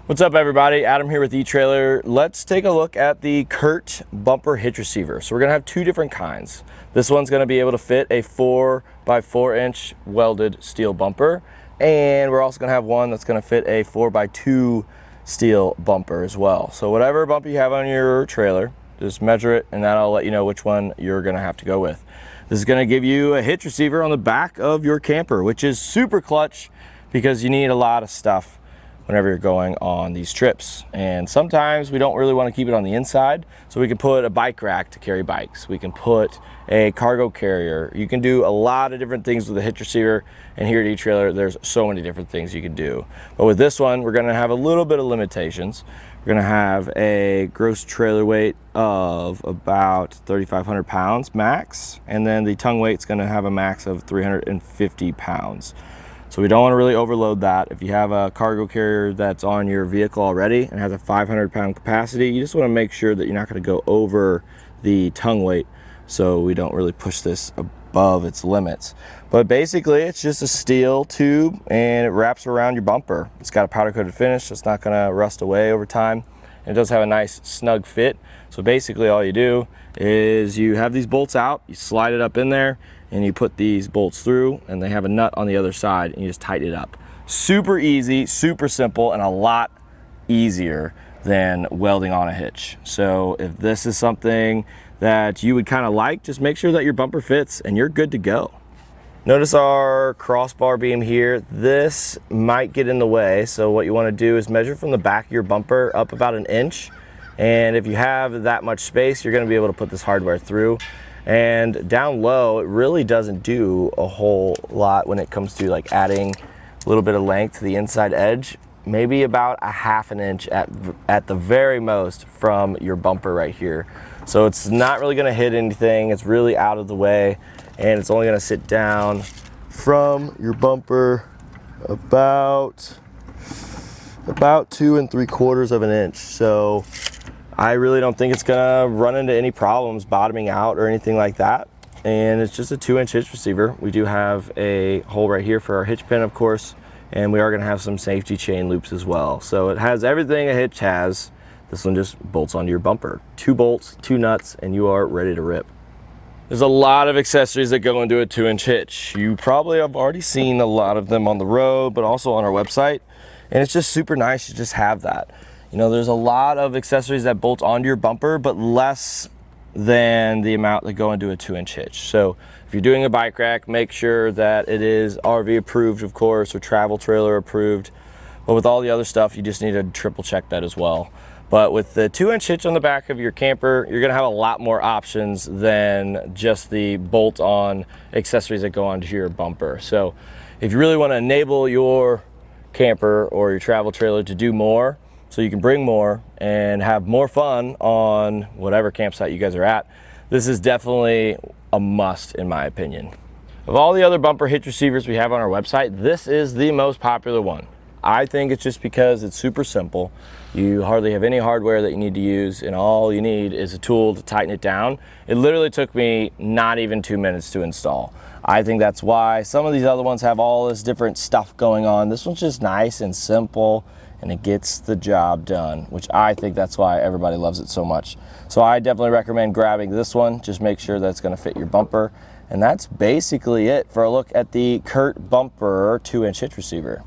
What's up, everybody? Adam here with eTrailer. Let's take a look at the Curt Bumper Hitch Receiver. So we're gonna have two different kinds. This one's gonna be able to fit a 4x4" welded steel bumper, and we're also gonna have one that's gonna fit a 4x2 steel bumper as well. So whatever bumper you have on your trailer, just measure it, and that'll let you know which one you're gonna have to go with. This is gonna give you a hitch receiver on the back of your camper, which is super clutch because you need a lot of stuff whenever you're going on these trips. And sometimes we don't really want to keep it on the inside, so we can put a bike rack to carry bikes. We can put a cargo carrier. You can do a lot of different things with a hitch receiver, and here at eTrailer there's so many different things you can do. But with this one, we're going to have a little bit of limitations. We're going to have a gross trailer weight of about 3,500 pounds max, and then the tongue weight's going to have a max of 350 pounds. So we don't want to really overload that. If you have a cargo carrier that's on your vehicle already and has a 500-pound capacity, you just want to make sure that you're not going to go over the tongue weight, so we don't really push this above its limits. But basically, it's just a steel tube and it wraps around your bumper. It's got a powder coated finish, so it's not going to rust away over time. And it does have a nice snug fit. So basically all you do is you have these bolts out, you slide it up in there, and you put these bolts through, and they have a nut on the other side, and you just tighten it up. Super easy, super simple, and a lot easier than welding on a hitch. So if this is something that you would kind of like, just make sure that your bumper fits and you're good to go. Notice our crossbar beam here. This might get in the way, so what you want to do is measure from the back of your bumper up about 1 inch, and if you have that much space, you're going to be able to put this hardware through. And down low, it really doesn't do a whole lot when it comes to like adding a little bit of length to the inside edge, maybe about a 1/2 inch at the very most from your bumper right here. So it's not really going to hit anything. It's really out of the way, and it's only going to sit down from your bumper about 2 3/4 inches. So I really don't think it's gonna run into any problems bottoming out or anything like that. And it's just a 2-inch hitch receiver. We do have a hole right here for our hitch pin, of course, and we are gonna have some safety chain loops as well. So it has everything a hitch has. This one just bolts onto your bumper. 2 bolts, 2 nuts, and you are ready to rip. There's a lot of accessories that go into a 2-inch hitch. You probably have already seen a lot of them on the road, but also on our website. And it's just super nice to just have that. You know, there's a lot of accessories that bolt onto your bumper, but less than the amount that go into a 2-inch hitch. So if you're doing a bike rack, make sure that it is RV approved, of course, or travel trailer approved. But with all the other stuff, you just need to triple check that as well. But with the 2-inch hitch on the back of your camper, you're gonna have a lot more options than just the bolt-on accessories that go onto your bumper. So if you really wanna enable your camper or your travel trailer to do more, so you can bring more and have more fun on whatever campsite you guys are at, this is definitely a must in my opinion. Of all the other bumper hitch receivers we have on our website, this is the most popular one. I think it's just because it's super simple. You hardly have any hardware that you need to use, and all you need is a tool to tighten it down. It literally took me not even 2 minutes to install. I think that's why some of these other ones have all this different stuff going on. This one's just nice and simple, and it gets the job done, which I think that's why everybody loves it so much. So I definitely recommend grabbing this one. Just make sure that it's gonna fit your bumper. And that's basically it for a look at the Curt Bumper 2-inch hitch receiver.